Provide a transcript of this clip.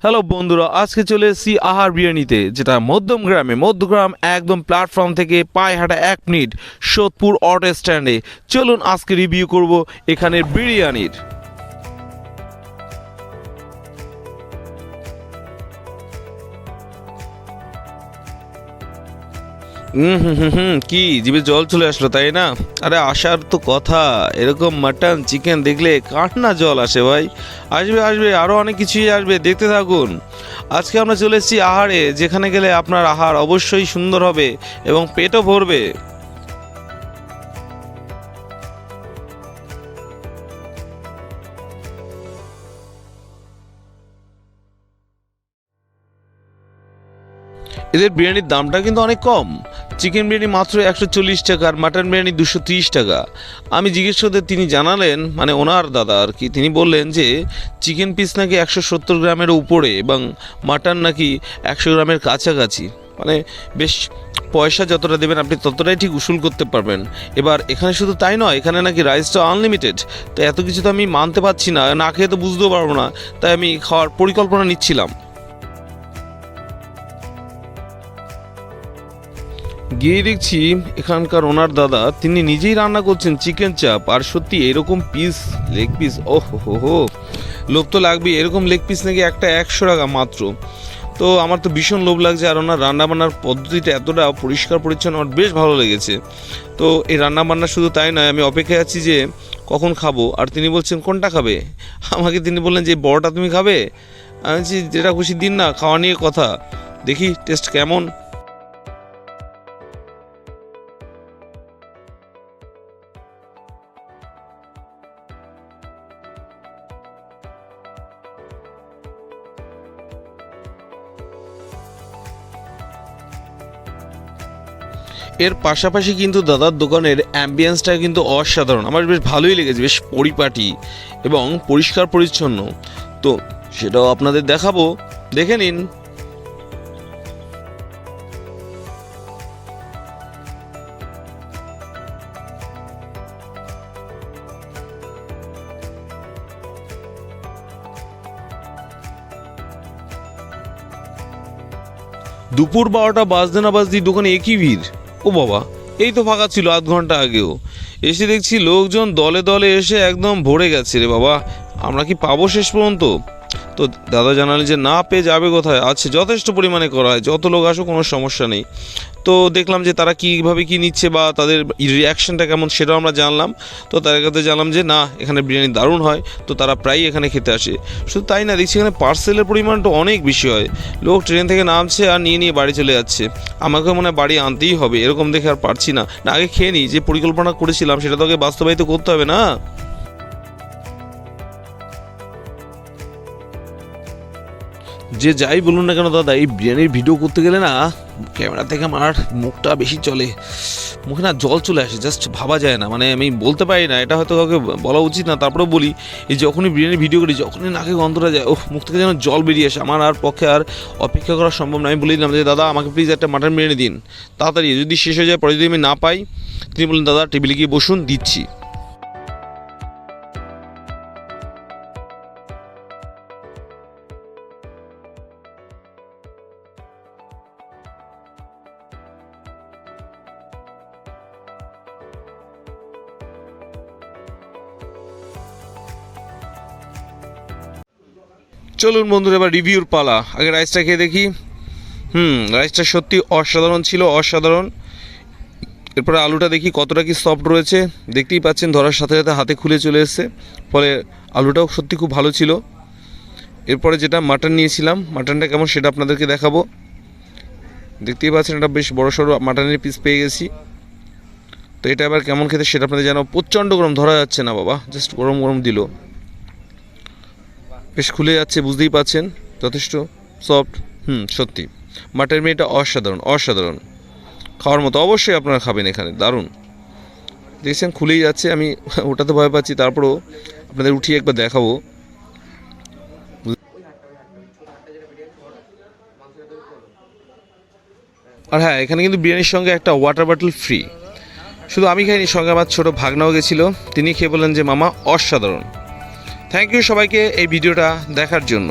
Hello বন্ধুরা, আজকে চলে এসেছি আহার বিরিয়ানিতে, যেটা মধ্যগ্রাম একদম প্ল্যাটফর্ম থেকে পায়ে হাঁটা 1 মিনিট সোদপুর অটো স্ট্যান্ডে। চলুন আজকে রিভিউ করব এখানের বিরিয়ানির। কি জিভে জল চলে আসলো তাই না? আরে আসার তো কথা, এরকম মাটন চিকেন দেখলে কার না জল আসে ভাই। আসবে আসবে, আরও অনেক কিছুই আসবে, দেখতে থাকুন। আজকে আমরা চলে এসেছি আহারে, যেখানে গেলে আপনার আহার অবশ্যই সুন্দর হবে এবং পেটও ভরবে। এদের বিরিয়ানির দামটা কিন্তু অনেক কম। চিকেন বিরিয়ানি মাত্র 140 টাকা আর মাটন বিরিয়ানি 230 টাকা। আমি জিজ্ঞেস করতে তিনি জানালেন, মানে ওনার দাদা আর কি, তিনি বললেন যে চিকেন পিস নাকি 170 গ্রামের উপরে এবং মাটন নাকি 100 গ্রামের কাছাকাছি। মানে বেশ, পয়সা যতটা দেবেন আপনি ততটাই ঠিক উসুল করতে পারবেন। এবার এখানে শুধু তাই নয়, এখানে নাকি রাইসটা আনলিমিটেড। তো এত কিছু তো আমি মানতে পারছি না, না খেয়ে তো বুঝতেও পারবো না, তাই আমি খাওয়ার পরিকল্পনা নিচ্ছিলাম। গিয়ে দেখছি এখানকার ওনার দাদা তিনি নিজেই রান্না করছেন চিকেন চাপ। আর সত্যি এরকম পিস, লেগ পিস, ও হো হো, লোভ তো লাগবেই। এরকম লেগ পিস নাকি একটা 100 টাকা মাত্র। তো আমার তো ভীষণ লোভ লাগছে। আর ওনার রান্নাবান্নার পদ্ধতিটা এতটা পরিষ্কার পরিচ্ছন্ন, আমার বেশ ভালো লেগেছে। তো এই রান্নাবান্না শুধু তাই নয়, আমি অপেক্ষায় আছি যে কখন খাবো। আর তিনি বলছেন কোনটা খাবে, আমাকে তিনি বললেন যে বড়টা তুমি খাবে। আমি বলছি যেটা খুশি দিন না, খাওয়া নিয়ে কথা, দেখি টেস্ট কেমন। এর পাশাপাশি কিন্তু দাদার দোকানের অ্যাম্বিয়েন্সটা কিন্তু অসাধারণ, আমার বেশ ভালোই লেগেছে, বেশ পরিপাটি এবং পরিষ্কার পরিচ্ছন্ন। তো সেটাও আপনাদের দেখাবো, দেখে নিন। দুপুর 12টা বাজতে না বাজতেই দোকানে একই ভিড়। ও বাবা, এই তো ফাঁকা ছিল আধ ঘন্টা আগেও, এসে দেখছি লোকজন দলে দলে এসে একদম ভরে গেছে রে বাবা। আমরা কি পাবো শেষ পর্যন্ত? তো দাদা জানালেন যে না, পেয়ে যাবে কোথায়, আছে যথেষ্ট পরিমাণে করা হয়, যত লোক আসো কোনো সমস্যা নেই। তো দেখলাম যে তারা কীভাবে কী নিচ্ছে বা তাদের রিয়াকশানটা কেমন সেটাও আমরা জানলাম। তো তাদের কাছে জানলাম যে না, এখানে বিরিয়ানি দারুণ হয়, তো তারা প্রায়ই এখানে খেতে আসে। শুধু তাই না, দেখছি এখানে পার্সেলের পরিমাণটা অনেক বেশি হয়। লোক ট্রেন থেকে নামছে আর নিয়ে নিয়ে বাড়ি চলে যাচ্ছে। আমাকে মনে হয় বাড়ি আনতেই হবে, এরকম দেখে আর পারছি না। না, আগে খেয়ে নিই, যে পরিকল্পনা করেছিলাম সেটা তো আগে বাস্তবায়িত করতে হবে না। যে যাই বলুন না কেন দাদা, এই বিরিয়ানির ভিডিও করতে গেলে না ক্যামেরা থেকে আমার মুখটা বেশি চলে, মুখে না জল চলে আসে, জাস্ট ভাবা যায় না, মানে আমি বলতে পারি না, এটা হয়তো কাউকে বলা উচিত না, তারপরেও বলি। এই যখনই বিরিয়ানির ভিডিও করি, যখনই নাকে গন্ধটা যায়, ওহ, মুখ থেকে যেন জল বেরিয়ে আসে, আমার আর পক্ষে আর অপেক্ষা করা সম্ভব না। আমি বলে দিলাম যে দাদা আমাকে প্লিজ একটা মাটন বিরিয়ানি দিন তাড়াতাড়ি, যদি শেষ হয়ে যায়, পরে যদি আমি না পাই। তিনি বললেন দাদা টেবিলে গিয়ে বসুন, দিচ্ছি। চলুন বন্ধুরা, এবার রিভিউর পালা। আগে রাইসটা খেয়ে দেখি। রাইসটা সত্যি অসাধারণ ছিল, অসাধারণ। এরপরে আলুটা দেখি কতটা কি সফট রয়েছে, দেখতেই পাচ্ছেন ধরার সাথে সাথে হাতে খুলে চলে এসছে, ফলে আলুটাও সত্যি খুব ভালো ছিল। এরপরে যেটা মাটন নিয়েছিলাম, মাটনটা কেমন সেটা আপনাদেরকে দেখাবো। দেখতেই পাচ্ছেন এটা বেশ বড় সড়ো মাটনের পিস পেয়ে গেছি। তো এটা আবার কেমন খেতে সেটা আপনাদের জানাবো। প্রচণ্ড গরম, ধরা যাচ্ছে না বাবা, জাস্ট গরম গরম দিল, বেশ খুলে যাচ্ছে, বুঝতেই পাচ্ছেন, যথেষ্ট সফট। সত্যি মাটন বিরিয়ানিটা অসাধারণ, অসাধারণ, খাওয়ার মতো। অবশ্যই আপনারা খাবেন এখানে, দারুণ। দেখছেন খুলেই যাচ্ছে, আমি ওটাতে ভয় পাচ্ছি, তারপরেও আপনাদের উঠিয়ে একবার দেখাবো। আর হ্যাঁ, এখানে কিন্তু বিরিয়ানির সঙ্গে একটা ওয়াটার বটল ফ্রি। শুধু আমি খাইনি, সঙ্গে আমার ছোটো ভাগনাও গেছিলো, তিনি খেয়ে বললেন যে মামা অসাধারণ। থ্যাংক ইউ সবাইকে এই ভিডিওটা দেখার জন্য।